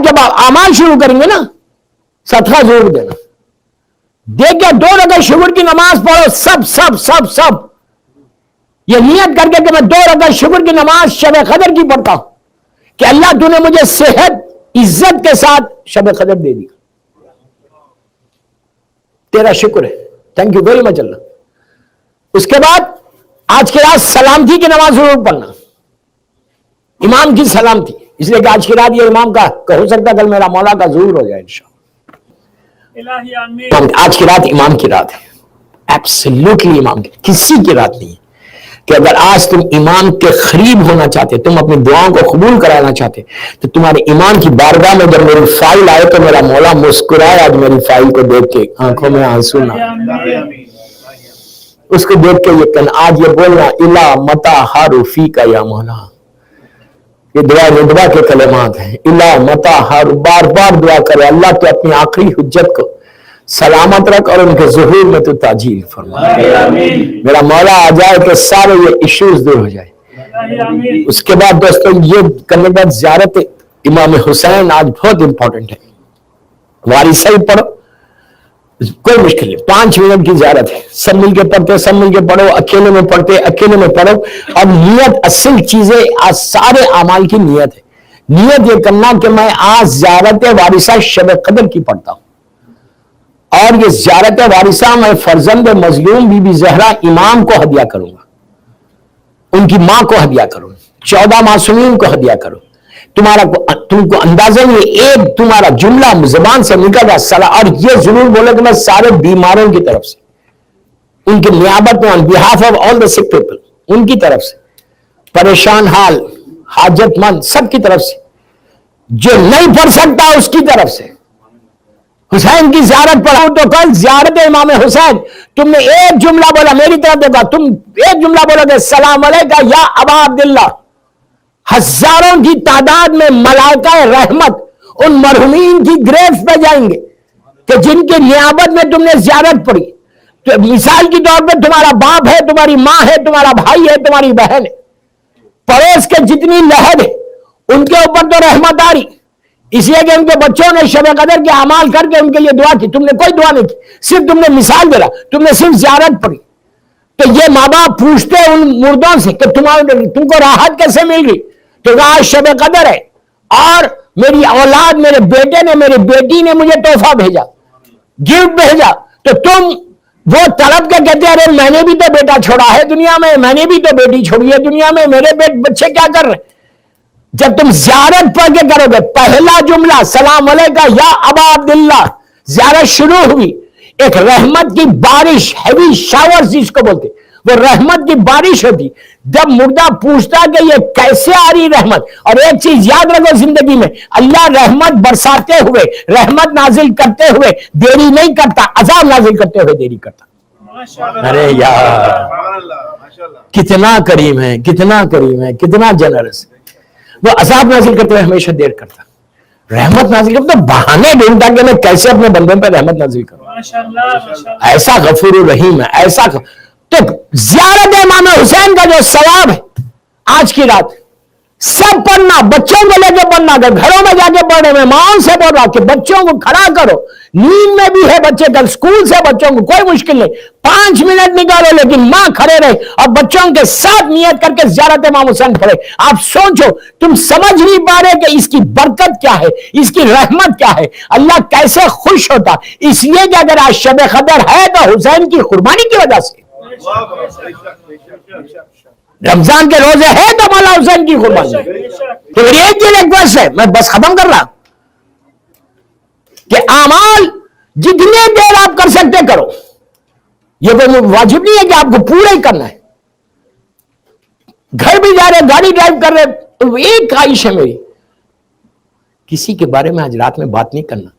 اب جب آپ اعمال شروع کریں گے نا صدقہ ضرور دینا. دیکھیں 2 رکعت شکر کی نماز پڑھو, سب یہ نیت کر کے کہ میں 2 رکعت شکر کی نماز شب قدر کی پڑھتا ہوں کہ اللہ تو نے مجھے صحت عزت کے ساتھ شب قدر دے دی, تیرا شکر ہے, تھینک یو ویری مچ اللہ. اس کے بعد آج کی رات سلامتی کی نماز ضرور پڑھنا, امام کی سلامتی, اس لیے کہ آج کی رات یہ امام کا ہو سکتا ہے کل میرا مولا کا ضرور ہو جائے انشاءاللہ. آج کی رات امام کی رات ہے, ایبسلیوٹلی امام کی, کسی کی رات نہیں ہے کہ اگر آج تم امام کے قریب ہونا چاہتے, تم اپنی دعاؤں کو قبول کرانا چاہتے, تو تمہارے امام کی بارگاہ میں جب میری فائل آئے تو میرا مولا مسکرائے آج میری فائل کو دیکھ کے, آنکھوں میں آنسو نہ, اس کو دیکھ کے یہ کہنا, آج یہ بولنا الا متا ہارو فی کا یا مولا, یہ دعا ندبہ کے کلمات ہیں, الا متا ہارو, بار بار دعا کرے اللہ تو اپنی آخری حجت کو سلامت رکھ اور ان کے ظہور میں تو تاجیل فرما, میرا مولا آ جائے کہ سارے یہ ایشوز دور ہو جائے. اس کے بعد دوستوں یہ کرنے کے بعد زیارت امام حسین آج بہت امپورٹنٹ ہے. وارثہ ہی پڑھو, کوئی مشکل نہیں, 5 منٹ کی زیارت ہے, سب مل کے پڑھتے, سب مل کے پڑھو, اکیلے میں پڑھتے, اکیلے میں پڑھو. اور نیت اصل چیزیں آج سارے اعمال کی نیت ہے. نیت یہ کرنا کہ میں آج زیارت وارثہ شب قدر کی پڑھتا ہوں, اور یہ زیارت وارثہ میں فرزند مظلوم بی بی زہرا امام کو ہدیہ کروں گا, ان کی ماں کو ہدیہ کروں, 14 معصومین کو ہدیہ کروں. تم کو اندازہ یہ ایک تمہارا جملہ زبان سے نکل رہا, اور یہ ضرور بولے کہ میں سارے بیماروں کی طرف سے, ان کی نیابت میں, on behalf of all the sick people, ان کی طرف سے, پریشان حال, حاجت مند سب کی طرف سے, جو نہیں پڑھ سکتا اس کی طرف سے, حسین کی زیارت پڑھو. تو کل زیارت امام حسین تم نے ایک جملہ بولا, میری طرف دیکھا, تم ایک جملہ بولا کہ السلام علیکہ یا ابا عبداللہ, ہزاروں کی تعداد میں ملائکہ رحمت ان مرحومین کی گریف پہ جائیں گے کہ جن کی نیابت میں تم نے زیارت پڑھی. تو مثال کی طور پہ تمہارا باپ ہے, تمہاری ماں ہے, تمہارا بھائی ہے, تمہاری بہن ہے, پڑوس کے جتنی لہر ہے ان کے اوپر تو رحمت آ رہی, اس لیے کہ ان کے بچوں نے شب قدر کے اعمال کر کے ان کے لیے دعا کی, تم نے کوئی دعا نہیں کی, صرف تم نے مثال دیا, تم نے صرف زیارت پڑھی. تو یہ ماں باپ پوچھتے ان مردوں سے کہ تم کو راحت کیسے مل گئی, تو آج شب قدر ہے اور میری اولاد, میرے بیٹے نے, میری بیٹی نے مجھے تحفہ بھیجا, گفٹ بھیجا, تو تم وہ طلب کے کہتے ہیں ارے میں نے بھی تو بیٹا چھوڑا ہے دنیا میں نے بھی تو بیٹی چھوڑی ہے دنیا میں, میرے بچے کیا کر رہے. جب تم زیارت پڑھ کے کرو گے, پہلا جملہ سلام علیکہ یا ابا عبداللہ, زیارت شروع ہوئی, ایک رحمت کی بارش, ہیوی شاور جس کو بولتے, وہ رحمت کی بارش ہوتی. جب مردہ پوچھتا کہ یہ کیسے آ رہی رحمت, اور ایک چیز یاد رکھو زندگی میں, اللہ رحمت برساتے ہوئے, رحمت نازل کرتے ہوئے دیری نہیں کرتا, عذاب نازل کرتے ہوئے دیری کرتا. ارے یار کتنا کریم ہے, کتنا کریم ہے, کتنا جنرس. وہ عذاب نازل کرتے ہوئے ہمیشہ دیر کرتا, رحمت نازل کرتا, بہانے ڈھونڈتا کہ میں کیسے اپنے بندوں پہ رحمت نازل کروں. ایسا غفور الرحیم ہے, ایسا. تو زیارت امام حسین کا جو ثواب ہے آج کی رات سب پڑھنا, بچوں کو لے کے پڑھنا, گھروں میں جا کے پڑھنے میں ماؤں سے بول رہا کہ بچوں کو کھڑا کرو, نیند میں بھی ہے بچے, کل اسکول سے بچوں کو کوئی مشکل نہیں, 5 منٹ نکالو, لیکن ماں کھڑے رہے اور بچوں کے ساتھ نیت کر کے زیارت امام حسین پڑھے. آپ سوچو, تم سمجھ نہیں پا رہے کہ اس کی برکت کیا ہے, اس کی رحمت کیا ہے, اللہ کیسے خوش ہوتا. اس لیے کہ اگر آج شب قدر ہے تو حسین کی قربانی کی وجہ سے, رمضان کے روزے ہیں تو مولا حسین کی قربانی. تو میری ایک ہی ریکویسٹ ہے, میں بس ختم کر رہا, کہ اعمال جتنے دیر آپ کر سکتے کرو, یہ کوئی واجب نہیں ہے کہ آپ کو پورا ہی کرنا ہے. گھر بھی جا رہے, گاڑی ڈرائیو کر رہے, تو ایک خواہش ہے میری, کسی کے بارے میں آج رات میں بات نہیں کرنا.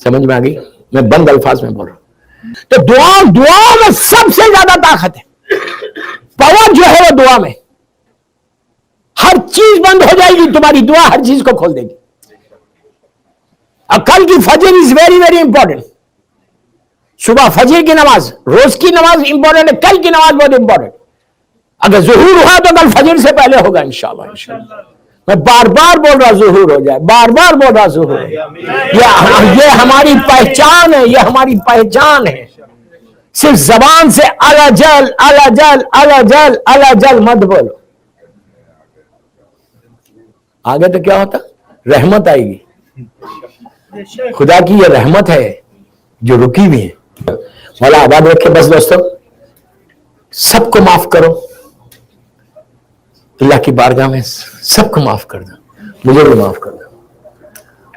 سمجھ میں آ گئی, میں بند الفاظ میں بول رہا ہوں. تو دعا میں سب سے زیادہ طاقت ہے, پاور جو ہے وہ دعا میں. ہر چیز بند ہو جائے گی, تمہاری دعا ہر چیز کو کھول دے گی. اب کل کی فجر از ویری ویری امپورٹنٹ. صبح فجر کی نماز, روز کی نماز امپورٹنٹ ہے, کل کی نماز بہت امپورٹنٹ. اگر ظہور ہوا تو کل فجر سے پہلے ہوگا انشاءاللہ. میں بار بار بول رہا ظہور ہو جائے، بار بار بول رہا ظہور ہو جائے۔ یہ ہماری پہچان ہے، یہ ہماری پہچان ہے۔ صرف زبان سے الجل الجل الجل الجل مت بولو، آگے تو کیا ہوتا؟ رحمت آئے گی۔ خدا کی یہ رحمت ہے جو رکی بھی ہے۔ مولا آباد رکھے۔ بس دوستو، سب کو معاف کرو، اللہ کی بارگاہ میں سب کو معاف کر دو، مجھے بھی معاف کر دو،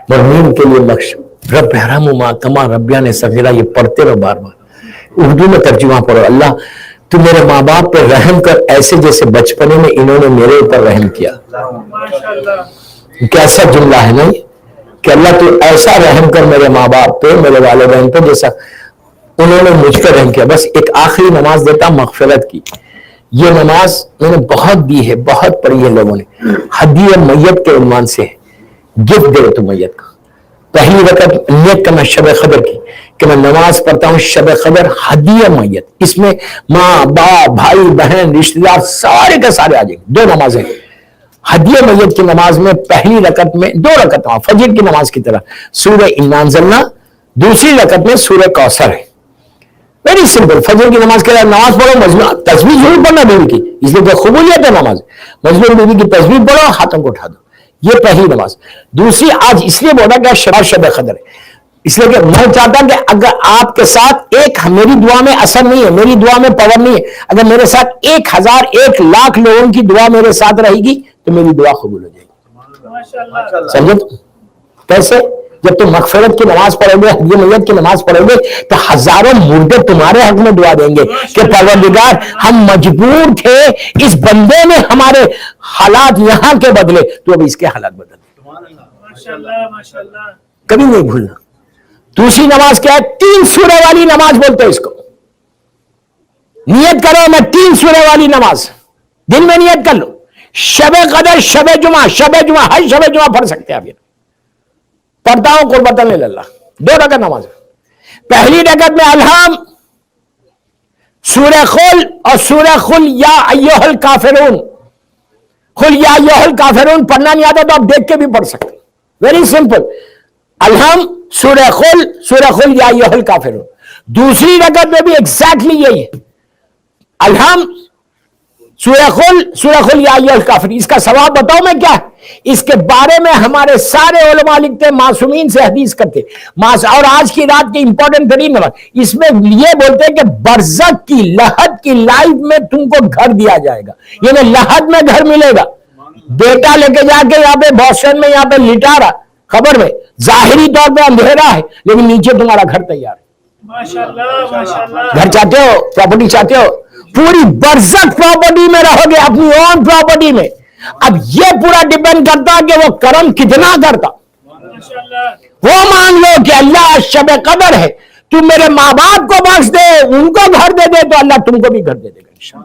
مرحومین کے لیے بخش۔ رب ارحمہما کما ربیانی صغیرا، یہ پڑھتے رہو بار بار، اردو میں ترجمہ پڑھو۔ اللہ تو میرے ماں باپ پہ رحم کر ایسے جیسے بچپنے میں انہوں نے میرے اوپر رحم کیا۔ کیسا جملہ ہے نا یہ، کہ اللہ تو ایسا رحم کر میرے ماں باپ پہ، میرے والدین پہ، جیسا انہوں نے مجھ پر رحم کیا۔ بس ایک آخری نماز دیتا مغفرت کی۔ یہ نماز میں نے بہت دی ہے، بہت پڑھی ہے لوگوں نے، ہدیہ میت کے عنوان سے گفٹ دے تو میت کا۔ پہلی رکعت نیت کرنا شب قدر کی کہ میں نماز پڑھتا ہوں شب قدر ہدیہ میت، اس میں ماں باپ بھائی بہن رشتہ دار سارے کے سارے آ جائیں گے۔ دو نمازیں ہدیہ میت کی نماز میں، پہلی رکعت میں 2 رکعت فجر کی نماز کی طرح سورہ انا انزلنا، دوسری رکعت میں سورہ کوثر ہے۔ ویری سمپل، فجر کی نماز کے بعد نماز پڑھو، تسبیح ضرور پڑھنا بیوی کی، اس لیے کہ قبولیت ہے نماز، مظلوم بیوی کی تسبیح پڑھو، ہاتھوں کو اٹھا دو، یہ پہلی نماز۔ دوسری آج اس لیے بولا کہ شب قدر ہے، اس لیے کہ میں چاہتا کہ اگر آپ کے ساتھ میری دعا میں اثر نہیں ہے، میری دعا میں پاور نہیں ہے، اگر میرے ساتھ 1000 1 لاکھ لوگوں کی دعا میرے ساتھ رہے گی تو میری دعا قبول ہو جائے گی۔ سمجھے؟ کیسے؟ جب تم مغفرت کی نماز پڑھو گے، ہدیہ میت کی نماز پڑھو گے، تو ہزاروں مردے تمہارے حق میں دعا دیں گے کہ پروردگار ہم مجبور تھے، اس بندے نے ہمارے حالات یہاں کے بدلے، تو اب اس کے حالات بدل دے۔ کبھی نہیں بھولنا۔ دوسری نماز کیا ہے؟ 3 سورہ والی نماز بولتے ہیں اس کو۔ نیت کرو میں 3 سورہ والی نماز، دن میں نیت کر لو، شب قدر، شب جمعہ، ہر شب جمعہ پڑھ سکتے ہیں آپ۔ یہ پڑھتا ہوں قربتاً اللہ، 2 رکعت نماز۔ پہلی رکعت میں الحم، سورہ خل اور سورہ خل یا ایھا الکافرون، خل یا ایھا الکافرون پڑھنا نہیں آتا تو آپ دیکھ کے بھی پڑھ سکتے، ویری سمپل۔ الحم، سورہ خل یا ایھا الکافرون۔ دوسری رکعت میں بھی ایگزیکٹلی یہی ہے، الحم، سورہ خل یا ایھا الکافرون۔ اس کا ثواب بتاؤ میں کیا ہے؟ اس کے بارے میں ہمارے سارے علماء لکھتے ہیں، معصومین سے حدیث کرتے، اور آج کی رات کی امپورٹنٹ ترین نماز، اس میں یہ بولتے ہیں کہ برزخ کی لحد کی لائف میں تم کو گھر دیا جائے گا، یعنی لحد میں گھر ملے گا۔ بیٹا لے کے جا کے یہاں پہ بوسٹن میں یہاں پہ لٹا رہا، خبر میں ظاہری طور پہ اندھیرا ہے لیکن نیچے تمہارا گھر تیار ہے۔ گھر چاہتے ہو؟ پراپرٹی چاہتے ہو؟ پوری برزخ پراپرٹی میں رہو گے، اپنی اون پراپرٹی میں۔ اب یہ پورا ڈیپینڈ کرتا کہ وہ کرم کتنا کرتا۔ وہ مان لو کہ اللہ شب قدر ہے، تو میرے ماں باپ کو بخش دے، ان کو گھر دے دے تو اللہ تم کو بھی گھر دے دے گا انشاءاللہ۔